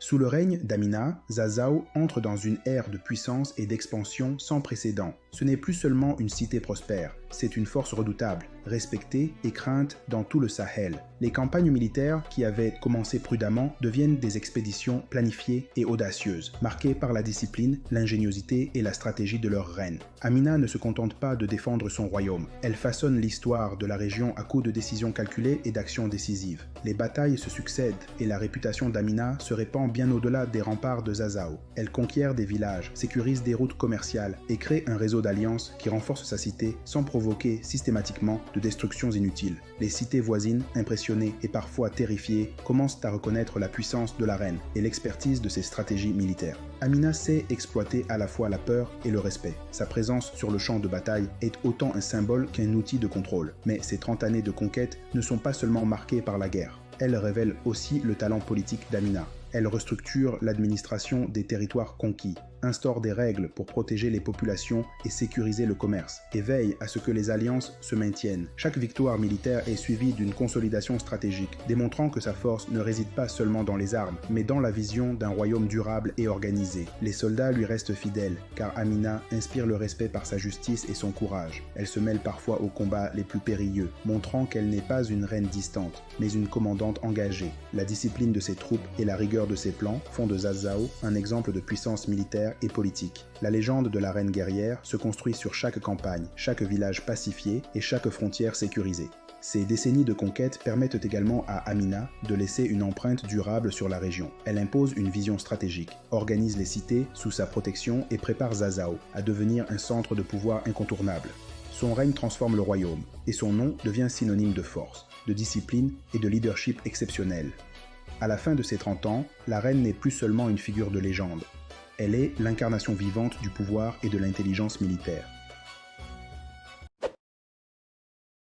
Sous le règne d'Amina, Zazao entre dans une ère de puissance et d'expansion sans précédent. Ce n'est plus seulement une cité prospère, c'est une force redoutable, respectée et crainte dans tout le Sahel. Les campagnes militaires qui avaient commencé prudemment deviennent des expéditions planifiées et audacieuses, marquées par la discipline, l'ingéniosité et la stratégie de leur reine. Amina ne se contente pas de défendre son royaume, elle façonne l'histoire de la région à coups de décisions calculées et d'actions décisives. Les batailles se succèdent et la réputation d'Amina se répand bien au-delà des remparts de Zazao. Elle conquiert des villages, sécurise des routes commerciales et crée un réseau d'alliances qui renforce sa cité sans provoquer systématiquement de destructions inutiles. Les cités voisines, impressionnées et parfois terrifiées, commencent à reconnaître la puissance de la reine et l'expertise de ses stratégies militaires. Amina sait exploiter à la fois la peur et le respect. Sa présence sur le champ de bataille est autant un symbole qu'un outil de contrôle. Mais ces 30 années de conquête ne sont pas seulement marquées par la guerre. Elles révèlent aussi le talent politique d'Amina. Elle restructure l'administration des territoires conquis, instaure des règles pour protéger les populations et sécuriser le commerce, et veille à ce que les alliances se maintiennent. Chaque victoire militaire est suivie d'une consolidation stratégique, démontrant que sa force ne réside pas seulement dans les armes, mais dans la vision d'un royaume durable et organisé. Les soldats lui restent fidèles, car Amina inspire le respect par sa justice et son courage. Elle se mêle parfois aux combats les plus périlleux, montrant qu'elle n'est pas une reine distante, mais une commandante engagée. La discipline de ses troupes et la rigueur de ses plans font de Zazao un exemple de puissance militaire et politique. La légende de la reine guerrière se construit sur chaque campagne, chaque village pacifié et chaque frontière sécurisée. Ces décennies de conquête permettent également à Amina de laisser une empreinte durable sur la région. Elle impose une vision stratégique, organise les cités sous sa protection et prépare Zazao à devenir un centre de pouvoir incontournable. Son règne transforme le royaume et son nom devient synonyme de force, de discipline et de leadership exceptionnel. À la fin de ses 30 ans, la reine n'est plus seulement une figure de légende. Elle est l'incarnation vivante du pouvoir et de l'intelligence militaire.